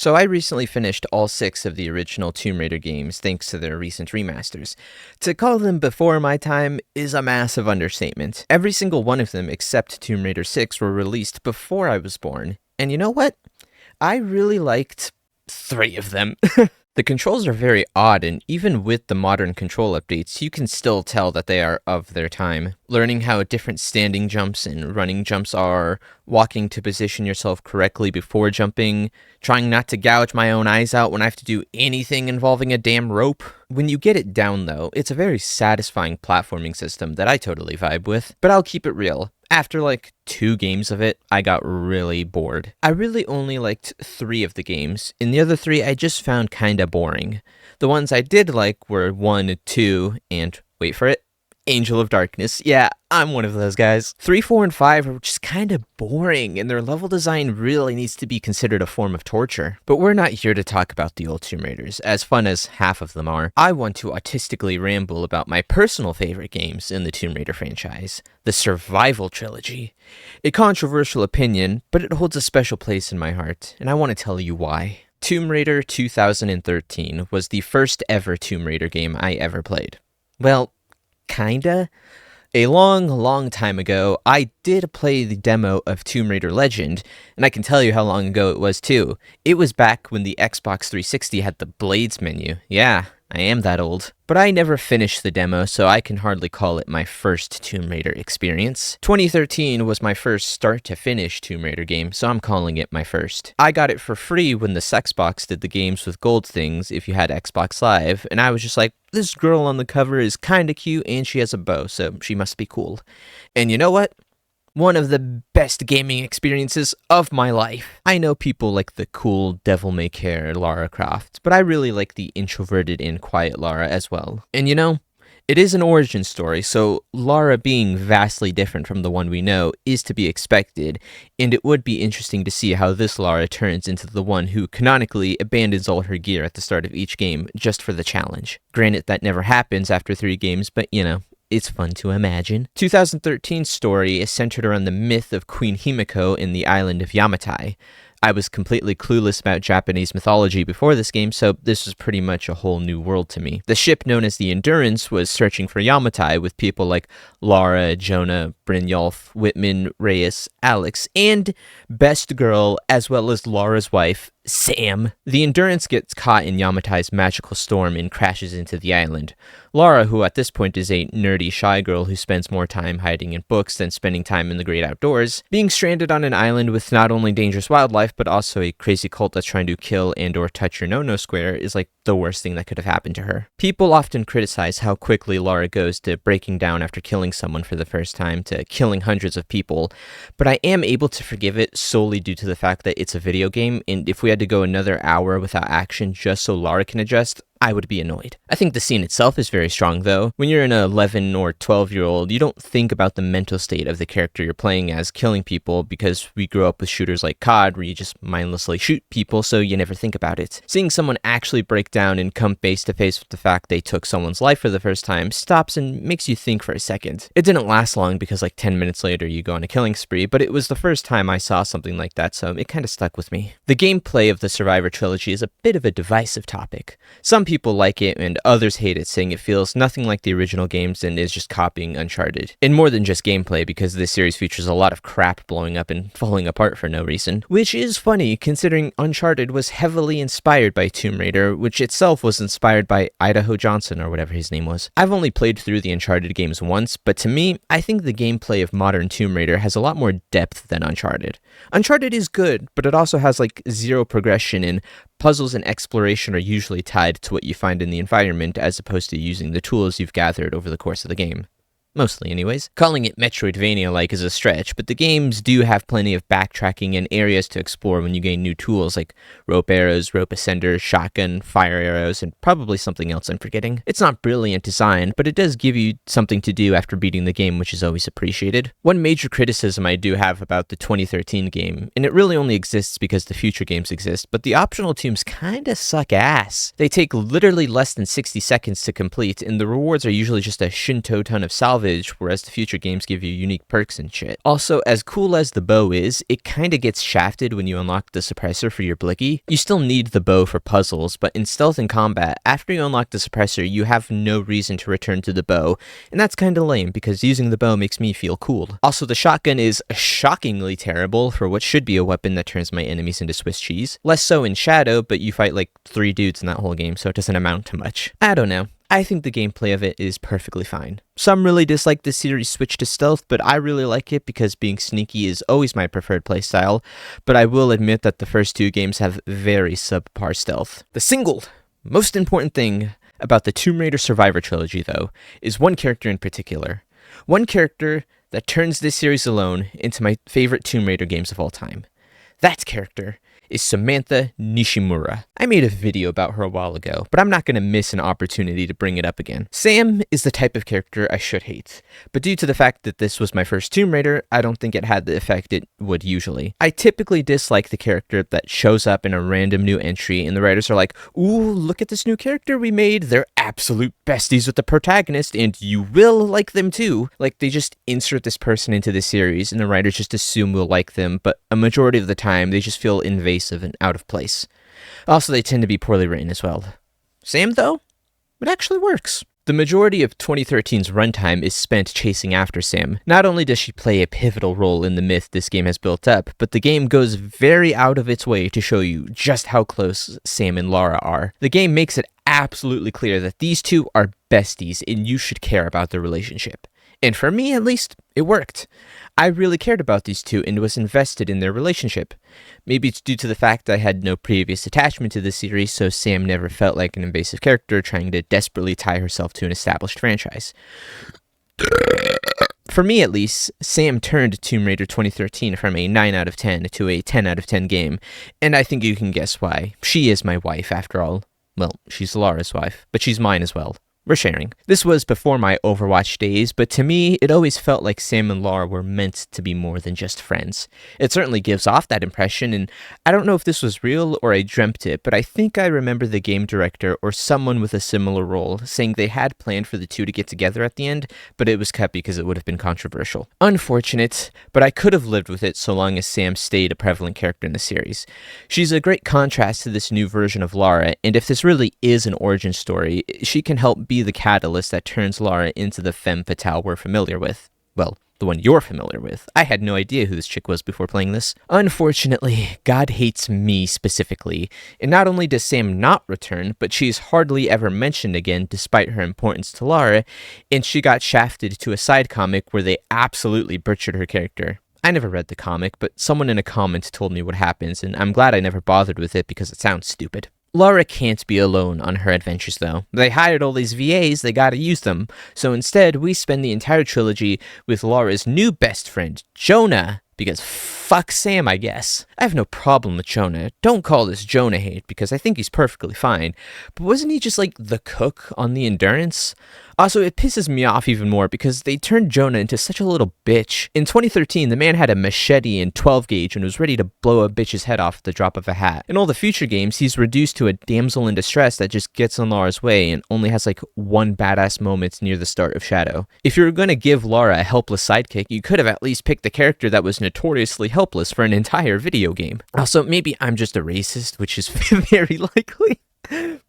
So I recently finished all 6 of the original Tomb Raider games thanks to their recent remasters. To call them before my time is a massive understatement. Every single one of them except Tomb Raider 6 were released before I was born. And you know what? I really liked 3 of them. The controls are very odd, and even with the modern control updates, you can still tell that they are of their time. Learning how different standing jumps and running jumps are, walking to position yourself correctly before jumping, trying not to gouge my own eyes out when I have to do anything involving a damn rope. When you get it down, though, it's a very satisfying platforming system that I totally vibe with, but I'll keep it real. After like 2 games of it, I got really bored. I really only liked 3 of the games, and the other 3 I just found kinda boring. The ones I did like were 1, 2, and, wait for it, Angel of Darkness. Yeah, I'm one of those guys. 3, 4, and 5 are just kinda boring, and their level design really needs to be considered a form of torture. But we're not here to talk about the old Tomb Raiders, as fun as half of them are. I want to autistically ramble about my personal favorite games in the Tomb Raider franchise, the Survival Trilogy. A controversial opinion, but it holds a special place in my heart, and I want to tell you why. Tomb Raider 2013 was the first ever Tomb Raider game I ever played. Well, kinda. A long time ago, I did play the demo of Tomb Raider Legend, and I can tell you how long ago it was too. It was back when the Xbox 360 had the Blades menu. Yeah, I am that old. But I never finished the demo, so I can hardly call it my first Tomb Raider experience. 2013 was my first start-to-finish Tomb Raider game, so I'm calling it my first. I got it for free when the Xbox did the games with gold things if you had Xbox Live, and I was just like, this girl on the cover is kinda cute and she has a bow, so she must be cool. And you know what? One of the best gaming experiences of my life. I know people like the cool devil-may-care Lara Croft, but I really like the introverted and quiet Lara as well. And you know, it is an origin story, so Lara being vastly different from the one we know is to be expected, and it would be interesting to see how this Lara turns into the one who canonically abandons all her gear at the start of each game just for the challenge. Granted, that never happens after 3 games, but you know, it's fun to imagine. 2013's story is centered around the myth of Queen Himiko in the island of Yamatai. I was completely clueless about Japanese mythology before this game, so this was pretty much a whole new world to me. The ship known as the Endurance was searching for Yamatai with people like Lara, Jonah, Brynjolf, Whitman, Reyes, Alex, and Best Girl, as well as Lara's wife, Sam. The Endurance gets caught in Yamatai's magical storm and crashes into the island. Lara, who at this point is a nerdy, shy girl who spends more time hiding in books than spending time in the great outdoors, being stranded on an island with not only dangerous wildlife, but also a crazy cult that's trying to kill and or touch your no-no square is like the worst thing that could have happened to her. People often criticize how quickly Lara goes to breaking down after killing someone for the first time to killing hundreds of people, but I am able to forgive it solely due to the fact that it's a video game, and if we had to go another hour without action just so Lara can adjust, I would be annoyed. I think the scene itself is very strong though. When you're an 11 or 12-year-old, you don't think about the mental state of the character you're playing as killing people because we grew up with shooters like COD where you just mindlessly shoot people so you never think about it. Seeing someone actually break down and come face to face with the fact they took someone's life for the first time stops and makes you think for a second. It didn't last long because like 10 minutes later you go on a killing spree, but it was the first time I saw something like that, so it kinda stuck with me. The gameplay of the Survivor Trilogy is a bit of a divisive topic. Some people like it and others hate it, saying it feels nothing like the original games and is just copying Uncharted. And more than just gameplay, because this series features a lot of crap blowing up and falling apart for no reason. Which is funny, considering Uncharted was heavily inspired by Tomb Raider, which itself was inspired by Idaho Johnson or whatever his name was. I've only played through the Uncharted games once, but to me, I think the gameplay of modern Tomb Raider has a lot more depth than Uncharted. Uncharted is good, but it also has like zero progression, and puzzles and exploration are usually tied to what you find in the environment as opposed to using the tools you've gathered over the course of the game. Mostly anyways. Calling it Metroidvania-like is a stretch, but the games do have plenty of backtracking and areas to explore when you gain new tools like rope arrows, rope ascenders, shotgun, fire arrows, and probably something else I'm forgetting. It's not brilliant design, but it does give you something to do after beating the game, which is always appreciated. One major criticism I do have about the 2013 game, and it really only exists because the future games exist, but the optional tombs kinda suck ass. They take literally less than 60 seconds to complete, and the rewards are usually just a shinto ton of salvage Salvage, whereas the future games give you unique perks and shit. Also, as cool as the bow is, it kinda gets shafted when you unlock the suppressor for your Blicky. You still need the bow for puzzles, but in stealth and combat, after you unlock the suppressor, you have no reason to return to the bow, and that's kinda lame, because using the bow makes me feel cool. Also, the shotgun is shockingly terrible for what should be a weapon that turns my enemies into Swiss cheese. Less so in Shadow, but you fight like 3 dudes in that whole game, so it doesn't amount to much. I don't know. I think the gameplay of it is perfectly fine. Some really dislike the series' switch to stealth, but I really like it because being sneaky is always my preferred playstyle, but I will admit that the first 2 games have very subpar stealth. The single most important thing about the Tomb Raider Survivor trilogy, though, is one character in particular. One character that turns this series alone into my favorite Tomb Raider games of all time. That character is Samantha Nishimura. I made a video about her a while ago, but I'm not going to miss an opportunity to bring it up again. Sam is the type of character I should hate, but due to the fact that this was my first Tomb Raider, I don't think it had the effect it would usually. I typically dislike the character that shows up in a random new entry and the writers are like, ooh, look at this new character we made, they're absolute besties with the protagonist and you will like them too. Like, they just insert this person into the series and the writers just assume we'll like them, but a majority of the time they just feel invasive and out of place. Also, they tend to be poorly written as well. Sam, though, it actually works. The majority of 2013's runtime is spent chasing after Sam. Not only does she play a pivotal role in the myth this game has built up, but the game goes very out of its way to show you just how close Sam and Lara are. The game makes it absolutely clear that these two are besties and you should care about their relationship. And for me, at least, it worked. I really cared about these two and was invested in their relationship. Maybe it's due to the fact I had no previous attachment to the series, so Sam never felt like an invasive character trying to desperately tie herself to an established franchise. For me, at least, Sam turned Tomb Raider 2013 from a 9 out of 10 to a 10 out of 10 game, and I think you can guess why. She is my wife, after all. Well, she's Lara's wife, but she's mine as well. We're sharing. This was before my Overwatch days, but to me, it always felt like Sam and Lara were meant to be more than just friends. It certainly gives off that impression, and I don't know if this was real or I dreamt it, but I think I remember the game director or someone with a similar role saying they had planned for the two to get together at the end, but it was cut because it would have been controversial. Unfortunate, but I could have lived with it so long as Sam stayed a prevalent character in the series. She's a great contrast to this new version of Lara, and if this really is an origin story, she can help be the catalyst that turns Lara into the femme fatale we're familiar with. Well, the one you're familiar with. I had no idea who this chick was before playing this. Unfortunately, God hates me specifically, and not only does Sam not return, but she's hardly ever mentioned again despite her importance to Lara, and she got shafted to a side comic where they absolutely butchered her character. I never read the comic, but someone in a comment told me what happens, and I'm glad I never bothered with it because it sounds stupid. Lara can't be alone on her adventures, though. They hired all these VAs, they gotta use them. So instead, we spend the entire trilogy with Lara's new best friend, Jonah, because fuck Sam, I guess. I have no problem with Jonah. Don't call this Jonah hate, because I think he's perfectly fine. But wasn't he just like the cook on the Endurance? Also, it pisses me off even more because they turned Jonah into such a little bitch. In 2013, the man had a machete and 12 gauge and was ready to blow a bitch's head off at the drop of a hat. In all the future games, he's reduced to a damsel in distress that just gets in Lara's way and only has like one badass moment near the start of Shadow. If you were going to give Lara a helpless sidekick, you could have at least picked the character that was notoriously helpless for an entire video game. Also, maybe I'm just a racist, which is very likely.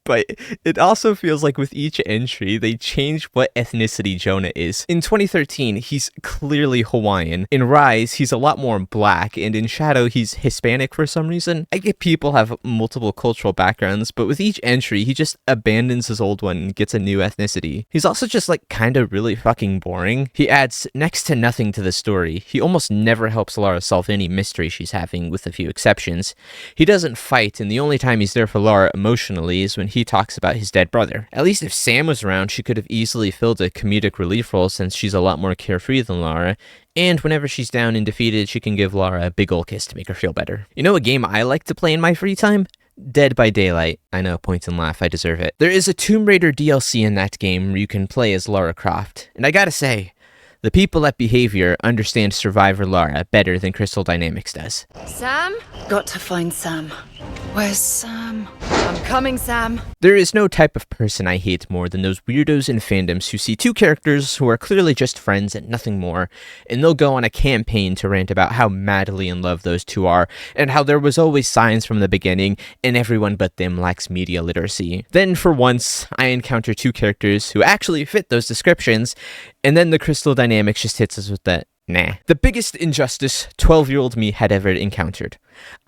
But it also feels like with each entry, they change what ethnicity Jonah is. In 2013, he's clearly Hawaiian. In Rise, he's a lot more black, and in Shadow, he's Hispanic for some reason. I get people have multiple cultural backgrounds, but with each entry, he just abandons his old one and gets a new ethnicity. He's also just like kinda really fucking boring. He adds next to nothing to the story. He almost never helps Lara solve any mystery she's having, with a few exceptions. He doesn't fight, and the only time he's there for Lara emotionally is when he talks about his dead brother. At least if Sam was around, she could have easily filled a comedic relief role since she's a lot more carefree than Lara, and whenever she's down and defeated, she can give Lara a big ol' kiss to make her feel better. You know a game I like to play in my free time? Dead by Daylight. I know, point and laugh, I deserve it. There is a Tomb Raider DLC in that game where you can play as Lara Croft, and I gotta say, the people at Behavior understand Survivor Lara better than Crystal Dynamics does. Sam? Got to find Sam. Where's Sam? I'm coming, Sam. There is no type of person I hate more than those weirdos in fandoms who see two characters who are clearly just friends and nothing more, and they'll go on a campaign to rant about how madly in love those two are, and how there was always signs from the beginning, and everyone but them lacks media literacy. Then, for once, I encounter two characters who actually fit those descriptions, and then the Crystal Dynamics just hits us with that, nah. The biggest injustice 12-year-old me had ever encountered.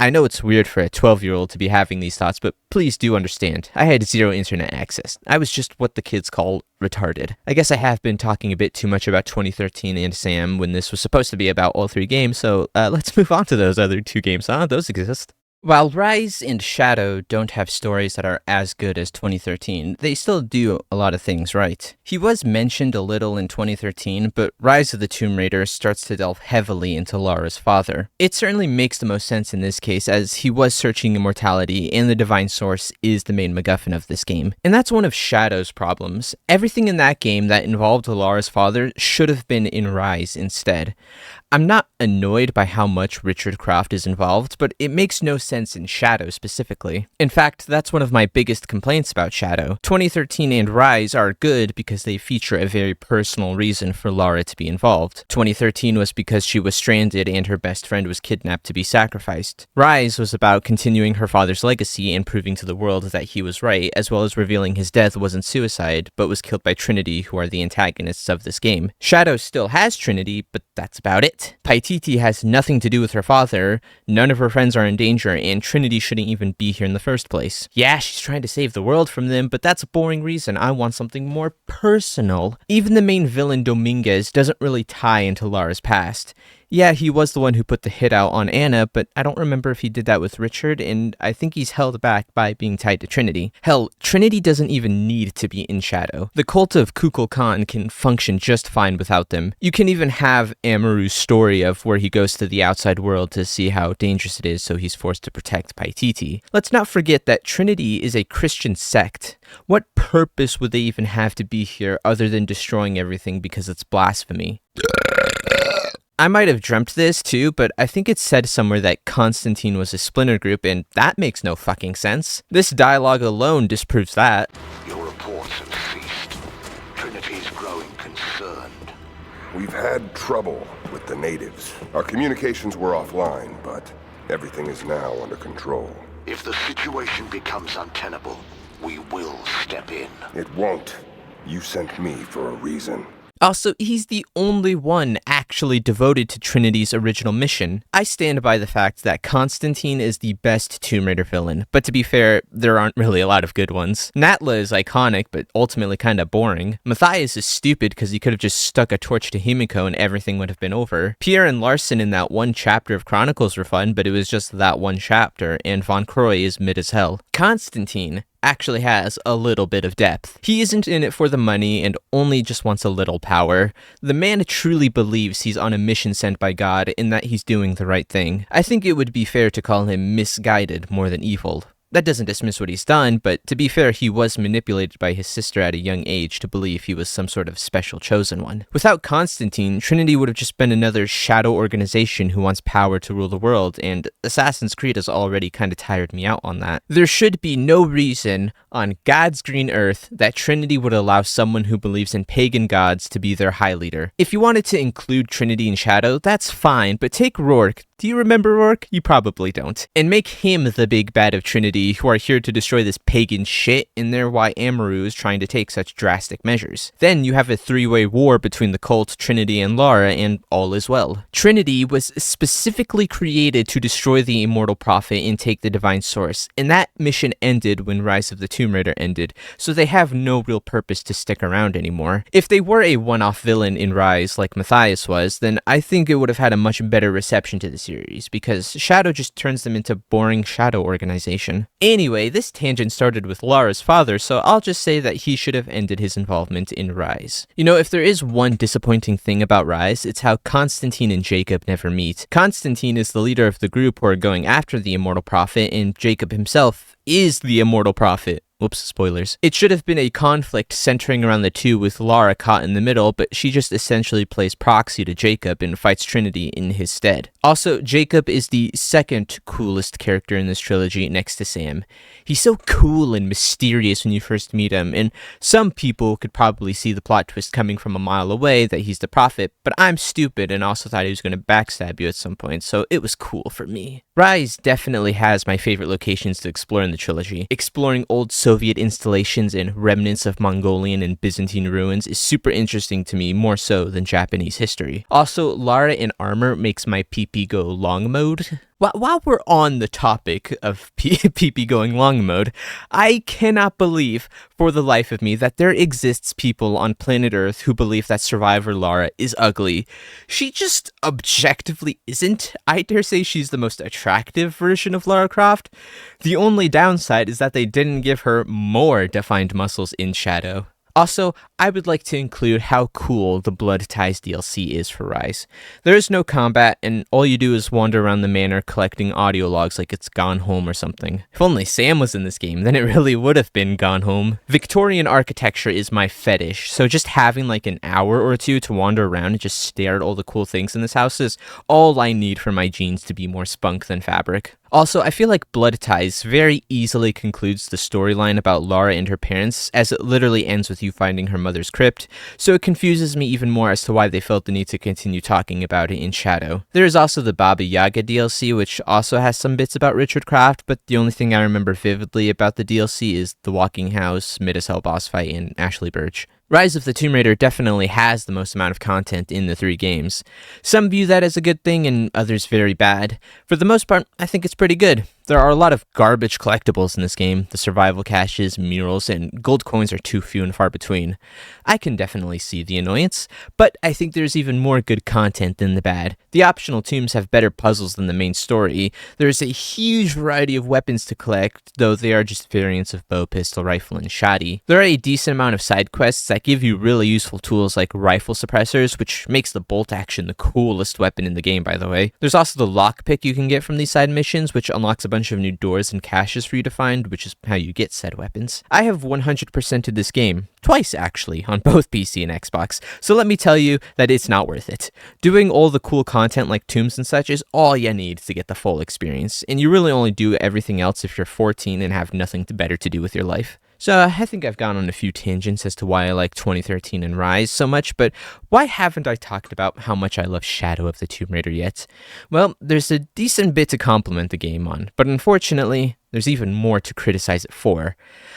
I know it's weird for a 12-year-old to be having these thoughts, but please do understand, I had zero internet access. I was just what the kids call retarded. I guess I have been talking a bit too much about 2013 and Sam when this was supposed to be about all three games, so let's move on to those other two games, huh? Those exist. While Rise and Shadow don't have stories that are as good as 2013, they still do a lot of things right. He was mentioned a little in 2013, but Rise of the Tomb Raider starts to delve heavily into Lara's father. It certainly makes the most sense in this case, as he was searching immortality, and the Divine Source is the main MacGuffin of this game. And that's one of Shadow's problems. Everything in that game that involved Lara's father should have been in Rise instead. I'm not annoyed by how much Richard Croft is involved, but it makes no sense in Shadow specifically. In fact, that's one of my biggest complaints about Shadow. 2013 and Rise are good because they feature a very personal reason for Lara to be involved. 2013 was because she was stranded and her best friend was kidnapped to be sacrificed. Rise was about continuing her father's legacy and proving to the world that he was right, as well as revealing his death wasn't suicide, but was killed by Trinity, who are the antagonists of this game. Shadow still has Trinity, but that's about it. Paititi has nothing to do with her father, none of her friends are in danger, and Trinity shouldn't even be here in the first place. Yeah, she's trying to save the world from them, but that's a boring reason. I want something more personal. Even the main villain, Dominguez, doesn't really tie into Lara's past. Yeah, he was the one who put the hit out on Anna, but I don't remember if he did that with Richard, and I think he's held back by being tied to Trinity. Hell, Trinity doesn't even need to be in Shadow. The cult of Kukulkan can function just fine without them. You can even have Amaru's story of where he goes to the outside world to see how dangerous it is, so he's forced to protect Paititi. Let's not forget that Trinity is a Christian sect. What purpose would they even have to be here other than destroying everything because it's blasphemy? I might have dreamt this too, but I think it said somewhere that Constantine was a splinter group, and that makes no fucking sense. This dialogue alone disproves that. Your reports have ceased. Trinity's growing concerned. We've had trouble with the natives. Our communications were offline, but everything is now under control. If the situation becomes untenable, we will step in. It won't. You sent me for a reason. Also, he's the only one actually devoted to Trinity's original mission. I stand by the fact that Constantine is the best Tomb Raider villain, but to be fair, there aren't really a lot of good ones. Natla is iconic, but ultimately kinda boring. Matthias is stupid because he could have just stuck a torch to Himiko and everything would have been over. Pierre and Larson in that one chapter of Chronicles were fun, but it was just that one chapter, and Von Croy is mid as hell. Constantine actually has a little bit of depth. He isn't in it for the money and only just wants a little power. The man truly believes he's on a mission sent by God and that he's doing the right thing. I think it would be fair to call him misguided more than evil. That doesn't dismiss what he's done, but to be fair, he was manipulated by his sister at a young age to believe he was some sort of special chosen one. Without Constantine, Trinity would have just been another shadow organization who wants power to rule the world, and Assassin's Creed has already kinda tired me out on that. There should be no reason on God's green earth that Trinity would allow someone who believes in pagan gods to be their high leader. If you wanted to include Trinity and Shadow, that's fine, but take Rourke. Do you remember Rourke? You probably don't. And make him the big bad of Trinity, who are here to destroy this pagan shit, and they're why Amaru is trying to take such drastic measures. Then you have a three-way war between the cult, Trinity, and Lara, and all is well. Trinity was specifically created to destroy the Immortal Prophet and take the Divine Source, and that mission ended when Rise of the Tomb Raider ended, so they have no real purpose to stick around anymore. If they were a one-off villain in Rise, like Matthias was, then I think it would have had a much better reception to the series, because Shadow just turns them into boring shadow organization. Anyway, this tangent started with Lara's father, so I'll just say that he should have ended his involvement in Rise. You know, if there is one disappointing thing about Rise, it's how Constantine and Jacob never meet. Constantine is the leader of the group who are going after the Immortal Prophet, and Jacob himself is the Immortal Prophet. Whoops, spoilers. It should have been a conflict centering around the two with Lara caught in the middle, but she just essentially plays proxy to Jacob and fights Trinity in his stead. Also, Jacob is the second coolest character in this trilogy next to Sam. He's so cool and mysterious when you first meet him, and some people could probably see the plot twist coming from a mile away that he's the Prophet, but I'm stupid and also thought he was going to backstab you at some point, so it was cool for me. Rise definitely has my favorite locations to explore in the trilogy. Exploring old Soviet installations and remnants of Mongolian and Byzantine ruins is super interesting to me, more so than Japanese history. Also, Lara in armor makes my PP go long mode. While we're on the topic of PP going long mode, I cannot believe for the life of me that there exists people on planet Earth who believe that Survivor Lara is ugly. She just objectively isn't. I dare say she's the most attractive version of Lara Croft. The only downside is that they didn't give her more defined muscles in Shadow. Also, I would like to include how cool the Blood Ties DLC is for Rise. There is no combat, and all you do is wander around the manor collecting audio logs like it's Gone Home or something. If only Sam was in this game, then it really would have been Gone Home. Victorian architecture is my fetish, so just having like an hour or two to wander around and just stare at all the cool things in this house is all I need for my jeans to be more spunk than fabric. Also, I feel like Blood Ties very easily concludes the storyline about Lara and her parents, as it literally ends with you finding her mother's crypt, so it confuses me even more as to why they felt the need to continue talking about it in Shadow. There is also the Baba Yaga DLC, which also has some bits about Richard Croft, but the only thing I remember vividly about the DLC is the Walking House, mid-as-hell boss fight, and Ashley Birch. Rise of the Tomb Raider definitely has the most amount of content in the three games. Some view that as a good thing and others very bad. For the most part, I think it's pretty good. There are a lot of garbage collectibles in this game. The survival caches, murals, and gold coins are too few and far between. I can definitely see the annoyance, but I think there's even more good content than the bad. The optional tombs have better puzzles than the main story. There's a huge variety of weapons to collect, though they are just variants of bow, pistol, rifle, and shotty. There are a decent amount of side quests that give you really useful tools like rifle suppressors, which makes the bolt action the coolest weapon in the game, by the way. There's also the lockpick you can get from these side missions, which unlocks a bunch of new doors and caches for you to find, which is how you get said weapons. I have 100%ed this game, twice actually, on both PC and Xbox, so let me tell you that it's not worth it. Doing all the cool content like tombs and such is all you need to get the full experience, and you really only do everything else if you're 14 and have nothing better to do with your life. So I think I've gone on a few tangents as to why I like 2013 and Rise so much, but why haven't I talked about how much I love Shadow of the Tomb Raider yet? Well, there's a decent bit to compliment the game on, but unfortunately, there's even more to criticize it for.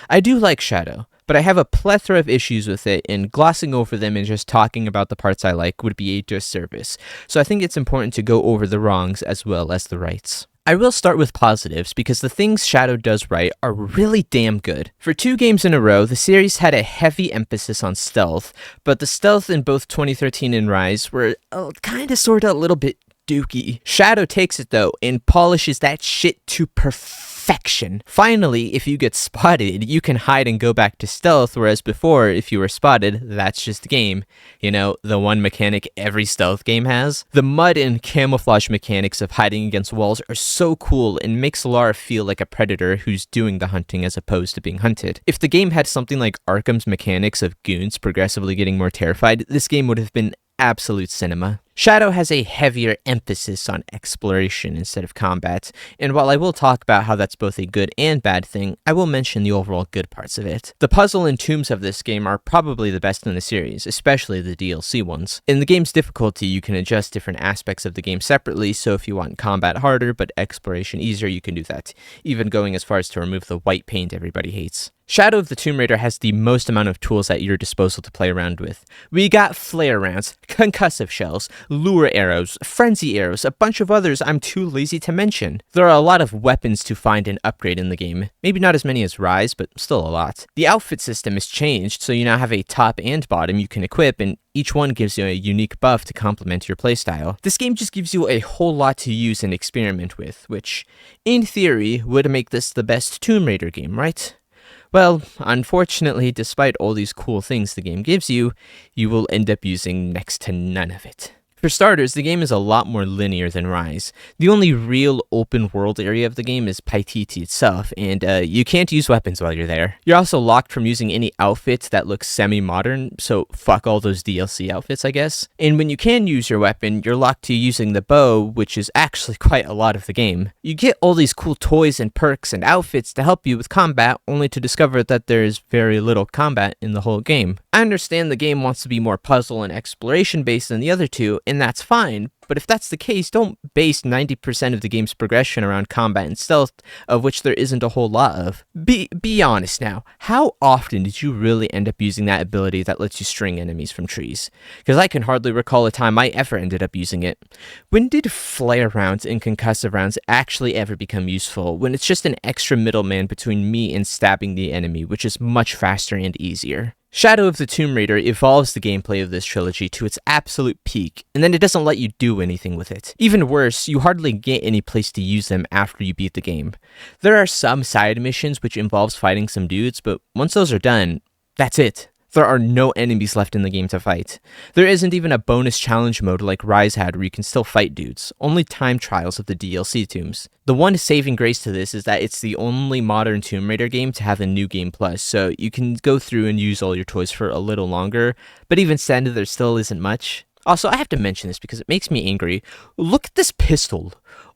I do like Shadow, but I have a plethora of issues with it, and glossing over them and just talking about the parts I like would be a disservice, so I think it's important to go over the wrongs as well as the rights. I will start with positives because the things Shadow does right are really damn good. For 2 games in a row, the series had a heavy emphasis on stealth, but the stealth in both 2013 and Rise were kinda sorta a little bit dookie. Shadow takes it though and polishes that shit to perfection. Finally, if you get spotted, you can hide and go back to stealth, whereas before, if you were spotted, that's just the game. You know, the one mechanic every stealth game has. The mud and camouflage mechanics of hiding against walls are so cool and makes Lara feel like a predator who's doing the hunting as opposed to being hunted. If the game had something like Arkham's mechanics of goons progressively getting more terrified, this game would have been absolute cinema. Shadow has a heavier emphasis on exploration instead of combat, and while I will talk about how that's both a good and bad thing, I will mention the overall good parts of it. The puzzle and tombs of this game are probably the best in the series, especially the DLC ones. In the game's difficulty, you can adjust different aspects of the game separately, so if you want combat harder but exploration easier, you can do that, even going as far as to remove the white paint everybody hates. Shadow of the Tomb Raider has the most amount of tools at your disposal to play around with. We got flare rounds, concussive shells, lure arrows, frenzy arrows, a bunch of others I'm too lazy to mention. There are a lot of weapons to find and upgrade in the game. Maybe not as many as Rise, but still a lot. The outfit system is changed, so you now have a top and bottom you can equip, and each one gives you a unique buff to complement your playstyle. This game just gives you a whole lot to use and experiment with, which, in theory, would make this the best Tomb Raider game, right? Well, unfortunately, despite all these cool things the game gives you, you will end up using next to none of it. For starters, the game is a lot more linear than Rise. The only real open world area of the game is Paititi itself, and you can't use weapons while you're there. You're also locked from using any outfits that look semi-modern, so fuck all those DLC outfits, I guess. And when you can use your weapon, you're locked to using the bow, which is actually quite a lot of the game. You get all these cool toys and perks and outfits to help you with combat, only to discover that there's very little combat in the whole game. I understand the game wants to be more puzzle and exploration based than the other two, and that's fine, but if that's the case, don't base 90% of the game's progression around combat and stealth, of which there isn't a whole lot of. Be honest now, how often did you really end up using that ability that lets you string enemies from trees? Because I can hardly recall a time I ever ended up using it. When did flare rounds and concussive rounds actually ever become useful, when it's just an extra middleman between me and stabbing the enemy, which is much faster and easier? Shadow of the Tomb Raider evolves the gameplay of this trilogy to its absolute peak, and then it doesn't let you do anything with it. Even worse, you hardly get any place to use them after you beat the game. There are some side missions which involves fighting some dudes, but once those are done, that's it. There are no enemies left in the game to fight. There isn't even a bonus challenge mode like Rise had where you can still fight dudes, only time trials of the DLC tombs. The one saving grace to this is that it's the only modern Tomb Raider game to have a New Game Plus, so you can go through and use all your toys for a little longer, but even then there still isn't much. Also, I have to mention this because it makes me angry. Look at this pistol.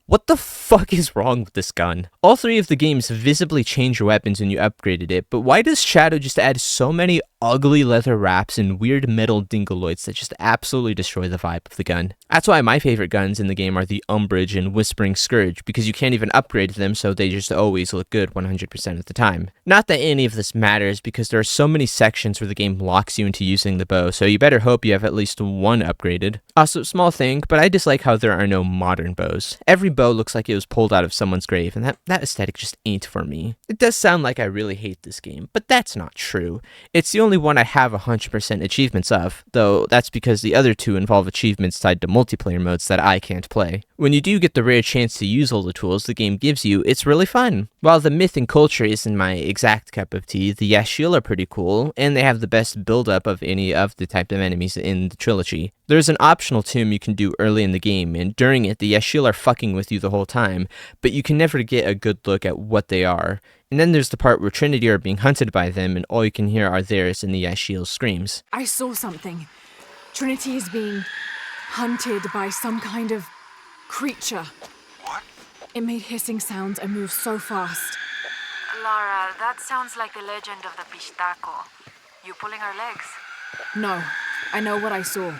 What the fuck is wrong with this gun? All three of the games visibly change your weapons when you upgraded it, but why does Shadow just add so many ugly leather wraps and weird metal dingoloids that just absolutely destroy the vibe of the gun? That's why my favorite guns in the game are the Umbrage and Whispering Scourge, because you can't even upgrade them, so they just always look good 100% of the time. Not that any of this matters, because there are so many sections where the game locks you into using the bow, so you better hope you have at least one upgraded. Also, small thing, but I dislike how there are no modern bows. Every bow looks like it was pulled out of someone's grave, and that aesthetic just ain't for me. It does sound like I really hate this game, but that's not true. It's the only one I have 100% achievements of, though that's because the other two involve achievements tied to multiplayer modes that I can't play. When you do get the rare chance to use all the tools the game gives you, it's really fun. While the myth and culture isn't my exact cup of tea, the Yashil are pretty cool, and they have the best build-up of any of the type of enemies in the trilogy. There's an optional tomb you can do early in the game, and during it, the Yashil are fucking with you the whole time, but you can never get a good look at what they are. And then there's the part where Trinity are being hunted by them, and all you can hear are theirs and the Yashil's screams. I saw something. Trinity is being hunted by some kind of creature. What? It made hissing sounds and moved so fast. Lara, that sounds like the legend of the Pistaco. You pulling our legs? No, I know what I saw.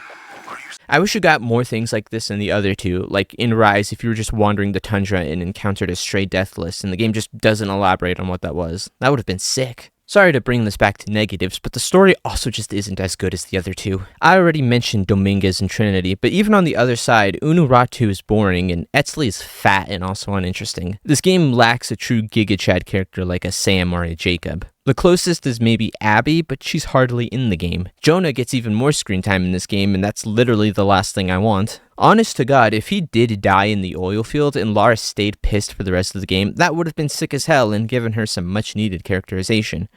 I wish you got more things like this in the other two, like in Rise if you were just wandering the tundra and encountered a stray deathless and the game just doesn't elaborate on what that was. That would have been sick. Sorry to bring this back to negatives, but the story also just isn't as good as the other two. I already mentioned Dominguez and Trinity, but even on the other side, Unuratu is boring and Etzli is fat and also uninteresting. This game lacks a true Giga Chad character like a Sam or a Jacob. The closest is maybe Abby, but she's hardly in the game. Jonah gets even more screen time in this game, and that's literally the last thing I want. Honest to God, if he did die in the oil field and Lara stayed pissed for the rest of the game, that would have been sick as hell and given her some much needed characterization.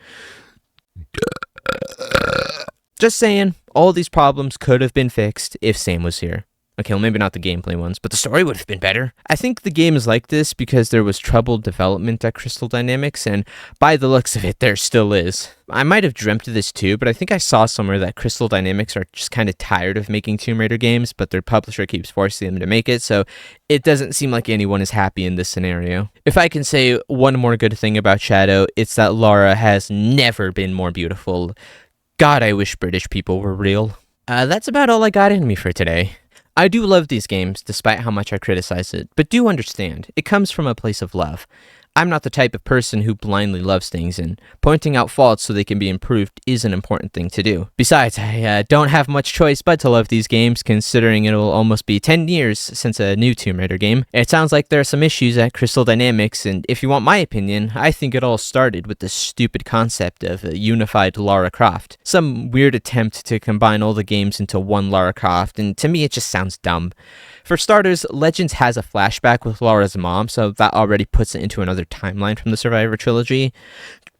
Just saying, all these problems could have been fixed if Sam was here. Okay, well, maybe not the gameplay ones, but the story would have been better. I think the game is like this because there was troubled development at Crystal Dynamics, and by the looks of it, there still is. I might have dreamt of this too, but I think I saw somewhere that Crystal Dynamics are just kind of tired of making Tomb Raider games, but their publisher keeps forcing them to make it, so it doesn't seem like anyone is happy in this scenario. If I can say one more good thing about Shadow, it's that Lara has never been more beautiful. God, I wish British people were real. That's about all I got in me for today. I do love these games, despite how much I criticize it, but do understand, it comes from a place of love. I'm not the type of person who blindly loves things, and pointing out faults so they can be improved is an important thing to do. Besides, I don't have much choice but to love these games, considering it'll almost be 10 years since a new Tomb Raider game. It sounds like there are some issues at Crystal Dynamics, and if you want my opinion, I think it all started with the stupid concept of a unified Lara Croft. Some weird attempt to combine all the games into one Lara Croft, and to me it just sounds dumb. For starters, Legends has a flashback with Lara's mom, so that already puts it into another timeline from the Survivor trilogy.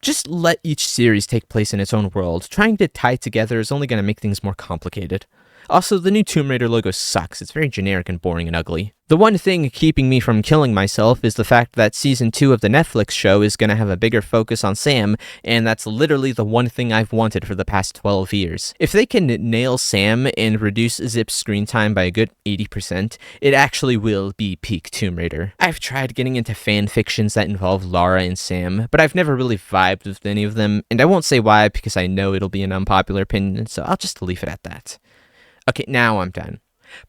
Just let each series take place in its own world. Trying to tie it together is only going to make things more complicated. Also, the new Tomb Raider logo sucks. It's very generic and boring and ugly. The one thing keeping me from killing myself is the fact that Season 2 of the Netflix show is going to have a bigger focus on Sam, and that's literally the one thing I've wanted for the past 12 years. If they can nail Sam and reduce Zip's screen time by a good 80%, it actually will be peak Tomb Raider. I've tried getting into fan fictions that involve Lara and Sam, but I've never really vibed with any of them, and I won't say why because I know it'll be an unpopular opinion, so I'll just leave it at that. Okay, now I'm done.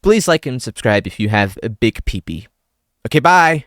Please like and subscribe if you have a big peepee. Okay, bye!